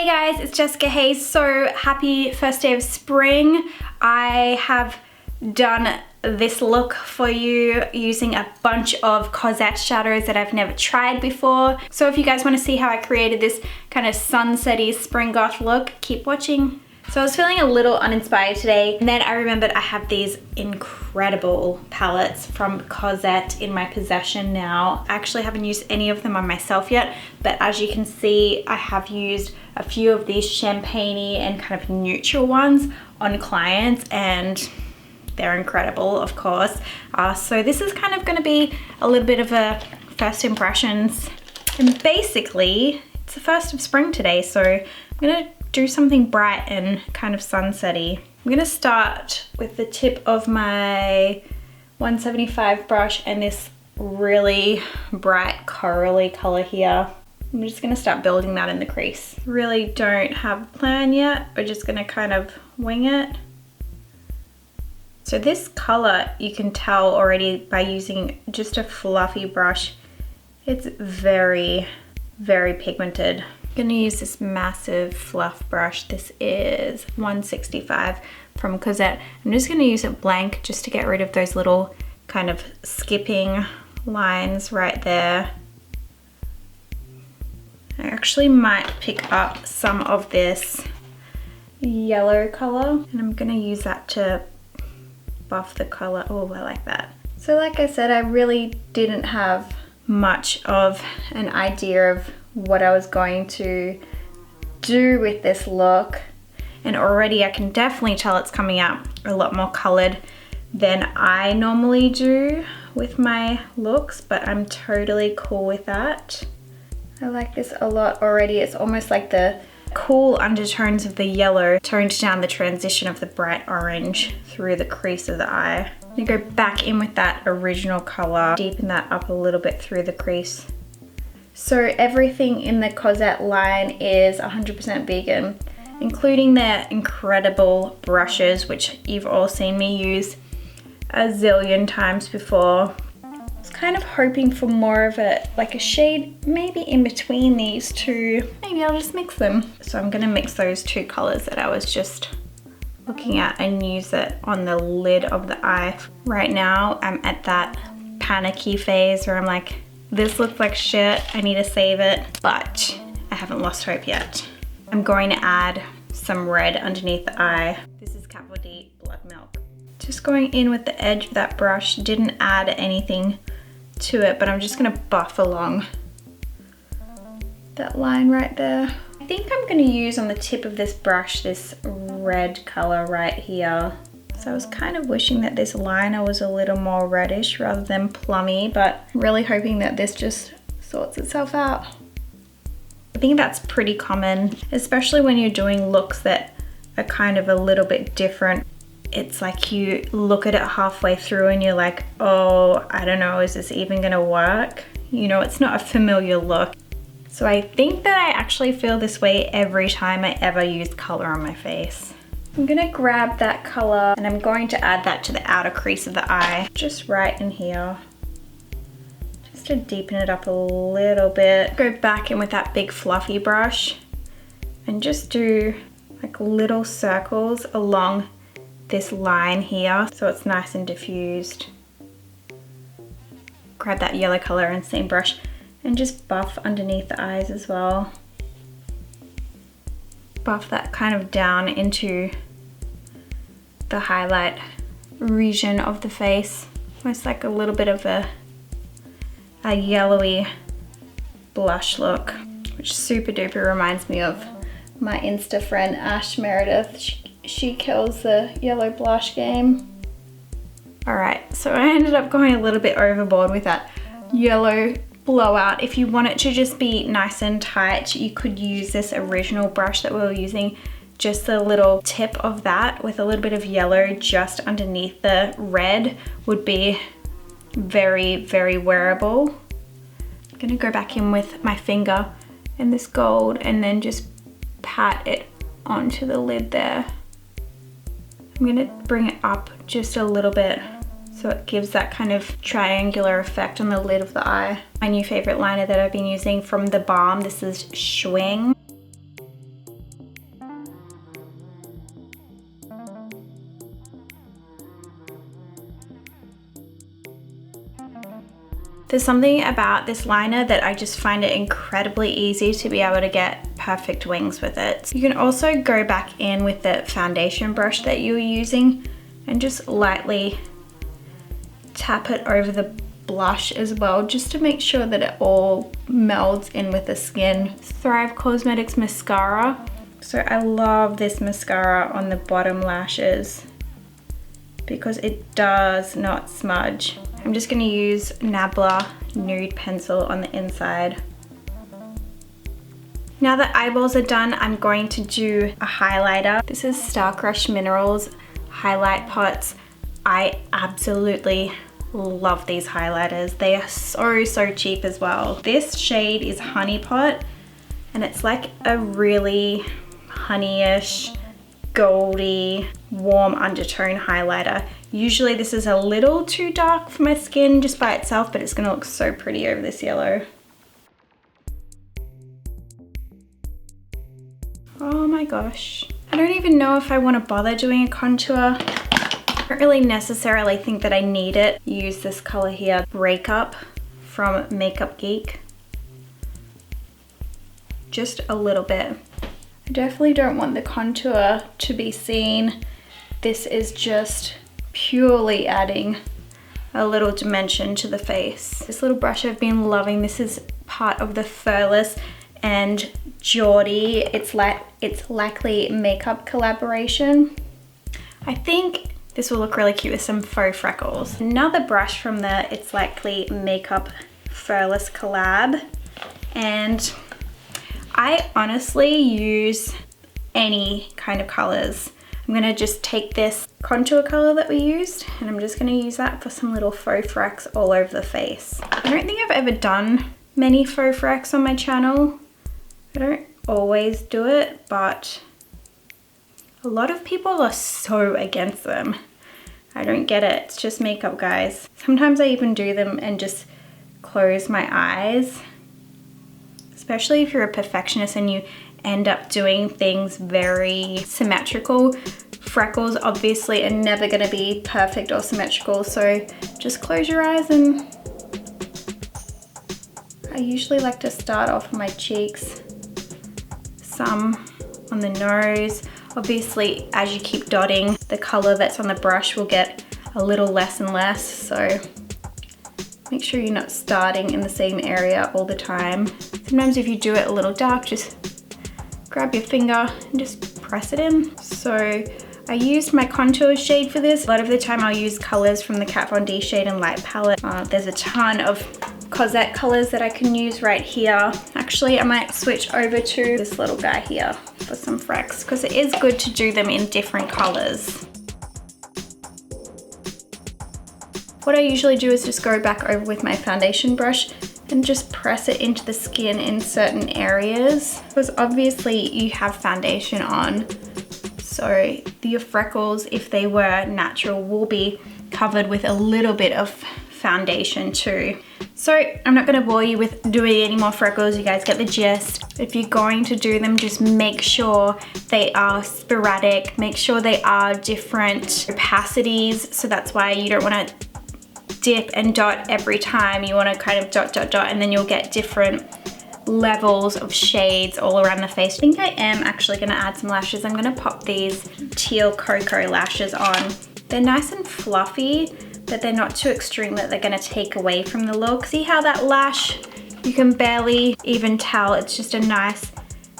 Hey guys, it's Jessica. Hey, so happy first day of spring. I have done this look for you using a bunch of Cosette shadows that I've never tried before. So if you guys want to see how I created this kind of sunsetty spring goth look, keep watching. So I was feeling a little uninspired today, and then I remembered I have these incredible palettes from Cosette in my possession now. I actually haven't used any of them on myself yet, but as you can see, I have used a few of these champagne-y and kind of neutral ones on clients, and they're incredible, of course. So this is kind of going to be a little bit of a first impressions, and basically it's the first of spring today, so I'm gonna do something bright and kind of sunsetty. I'm gonna start with the tip of my 175 brush and this really bright corally color here. I'm just gonna start building that in the crease. Really don't have a plan yet. We're just gonna kind of wing it. So this color, you can tell already by using just a fluffy brush, it's very, very pigmented. I'm gonna use this massive fluff brush. This is 165 from Cosette. I'm just gonna use it blank just to get rid of those little kind of skipping lines right there. I actually might pick up some of this yellow color, and I'm gonna use that to buff the color. Oh, I like that. So like I said, I really didn't have much of an idea of what I was going to do with this look, and already I can definitely tell it's coming out a lot more colored than I normally do with my looks, but I'm totally cool with that. I like this a lot already. It's almost like the cool undertones of the yellow toned down the transition of the bright orange through the crease of the eye. I'm gonna go back in with that original color, deepen that up a little bit through the crease. So everything in the Cosette line is 100% vegan, including their incredible brushes, which you've all seen me use a zillion times before. I was kind of hoping for more of a, like a shade maybe in between these two. Maybe I'll just mix them. So I'm gonna mix those two colors that I was just looking at and use it on the lid of the eye. Right now, I'm at that panicky phase where I'm like, this looks like shit, I need to save it, but I haven't lost hope yet. I'm going to add some red underneath the eye. This is Capital D Blood Milk. Just going in with the edge of that brush, didn't add anything to it, but I'm just gonna buff along that line right there. I think I'm gonna use on the tip of this brush this red color right here. So I was kind of wishing that this liner was a little more reddish rather than plummy, but I'm really hoping that this just sorts itself out. I think that's pretty common, especially when you're doing looks that are kind of a little bit different. It's like you look at it halfway through and you're like, oh, I don't know, is this even gonna work? You know, it's not a familiar look. So I think that I actually feel this way every time I ever use color on my face. I'm gonna grab that color and I'm going to add that to the outer crease of the eye, just right in here, just to deepen it up a little bit. Go back in with that big fluffy brush and just do like little circles along this line here so it's nice and diffused. Grab that yellow color and same brush and just buff underneath the eyes as well. Buff that kind of down into the highlight region of the face. Almost like a little bit of a yellowy blush look, which super duper reminds me of my Insta friend Ash Meredith. She kills the yellow blush game. All right, so I ended up going a little bit overboard with that yellow blowout. If you want it to just be nice and tight, you could use this original brush that we were using, just a little tip of that with a little bit of yellow just underneath the red would be very, very wearable. I'm gonna go back in with my finger and this gold and then just pat it onto the lid there. I'm gonna bring it up just a little bit so it gives that kind of triangular effect on the lid of the eye. My new favorite liner that I've been using from The Balm, this is Schwing. There's something about this liner that I just find it incredibly easy to be able to get perfect wings with it. You can also go back in with the foundation brush that you were using and just lightly tap it over the blush as well, just to make sure that it all melds in with the skin. Thrive Cosmetics mascara. So I love this mascara on the bottom lashes because it does not smudge. I'm just gonna use Nabla Nude Pencil on the inside. Now that eyeballs are done, I'm going to do a highlighter. This is Star Crush Minerals highlight pots. I absolutely love these highlighters. They are so cheap as well. This shade is Honey Pot, and it's like a really honeyish, goldy, warm undertone highlighter. Usually this is a little too dark for my skin just by itself, but it's gonna look so pretty over this yellow. Oh my gosh. I don't even know if I want to bother doing a contour. I don't really necessarily think that I need it. Use this color here, Breakup from Makeup Geek. Just a little bit. I definitely don't want the contour to be seen. This is just purely adding a little dimension to the face. This little brush I've been loving. This is part of the Furless and Geordie It's Likely makeup collaboration. I think this will look really cute with some faux freckles. Another brush from the It's Likely makeup Furless collab, and I honestly use any kind of colors. I'm gonna just take this contour color that we used and I'm just gonna use that for some little faux frecks all over the face. I don't think I've ever done many faux frecks on my channel. I don't always do it, but a lot of people are so against them. I don't get it. It's just makeup, guys. Sometimes I even do them and just close my eyes, especially if you're a perfectionist and you end up doing things very symmetrical. Freckles obviously are never gonna be perfect or symmetrical, so just close your eyes. And I usually like to start off on my cheeks, some on the nose. Obviously, as you keep dotting, the color that's on the brush will get a little less and less, so make sure you're not starting in the same area all the time. Sometimes if you do it a little dark, just grab your finger and just press it in. So I used my contour shade for this. A lot of the time I'll use colors from the Kat Von D Shade and Light palette. There's a ton of Cosette colors that I can use right here. Actually, I might switch over to this little guy here for some frecks because it is good to do them in different colors. What I usually do is just go back over with my foundation brush and just press it into the skin in certain areas, because obviously you have foundation on, so your freckles, if they were natural, will be covered with a little bit of foundation too. So I'm not going to bore you with doing any more freckles. You guys get the gist. If you're going to do them, just make sure they are sporadic, make sure they are different opacities, so that's why you don't want to dip and dot every time. You want to kind of dot, and then you'll get different levels of shades all around the face. I think I am actually going to add some lashes. I'm going to pop these Teal Cocoa lashes on. They're nice and fluffy, but they're not too extreme that they're going to take away from the look. See how that lash, you can barely even tell. It's just a nice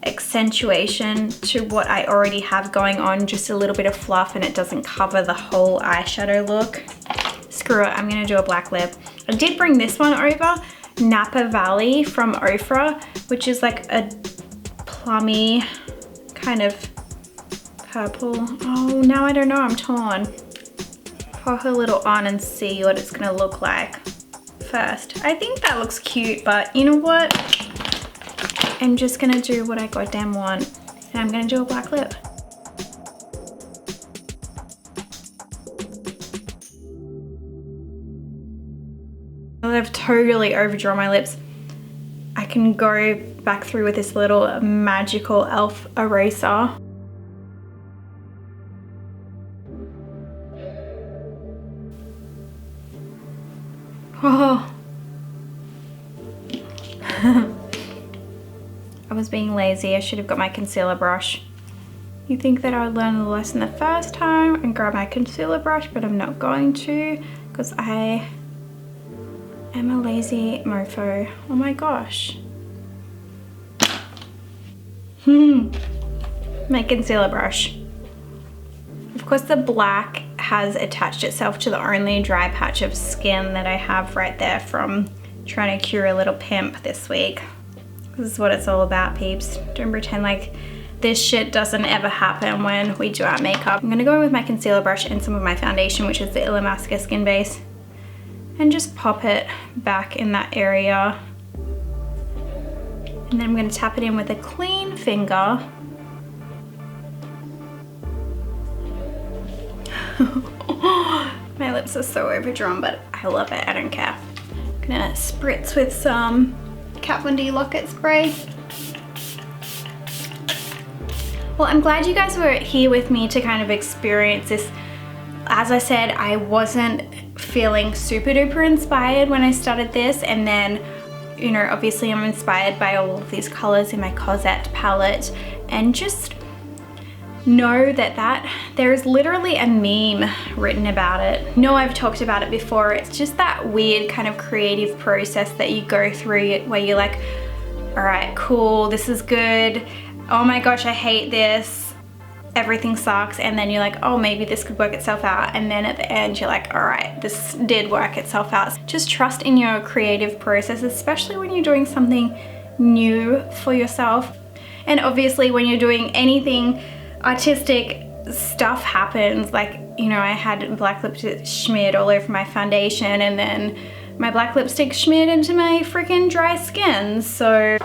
accentuation to what I already have going on, just a little bit of fluff, and it doesn't cover the whole eyeshadow look. Screw it, I'm gonna do a black lip. I did bring this one over, Napa Valley from Ofra, which is like a plummy kind of purple. Oh, now I don't know, I'm torn. Pop a little on and see what it's gonna look like first. I think that looks cute, but you know what? I'm just gonna do what I goddamn want, and I'm gonna do a black lip. I've totally overdrawn my lips. I can go back through with this little magical elf eraser. Oh, was being lazy. I should have got my concealer brush. You think that I would learn the lesson the first time and grab my concealer brush, but I'm not going to because I am a lazy mofo. Oh my gosh. My concealer brush. Of course the black has attached itself to the only dry patch of skin that I have right there from trying to cure a little pimp this week. This is what it's all about, peeps. Don't pretend like this shit doesn't ever happen when we do our makeup. I'm gonna go in with my concealer brush and some of my foundation, which is the Illamasqua Skin Base, and just pop it back in that area. And then I'm gonna tap it in with a clean finger. My lips are so overdrawn, but I love it, I don't care. I'm gonna spritz with some Kat Von D Lock-It spray. Well, I'm glad you guys were here with me to kind of experience this. As I said, I wasn't feeling super duper inspired when I started this, and then, you know, obviously I'm inspired by all of these colors in my Cosette palette, and just know that there is literally a meme written about it. No, I've talked about it before. It's just that weird kind of creative process that you go through where you're like, all right, cool, this is good. Oh my gosh, I hate this. Everything sucks. And then you're like, oh, maybe this could work itself out. And then at the end, you're like, all right, this did work itself out. Just trust in your creative process, especially when you're doing something new for yourself. And obviously when you're doing anything artistic, stuff happens. Like, you know, I had black lipstick smeared all over my foundation, and then my black lipstick smeared into my freaking dry skin. So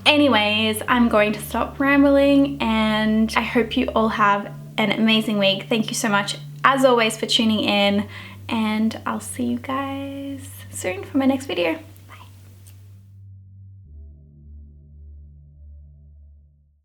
anyways, I'm going to stop rambling, and I hope you all have an amazing week. Thank you so much, as always, for tuning in, and I'll see you guys soon for my next video.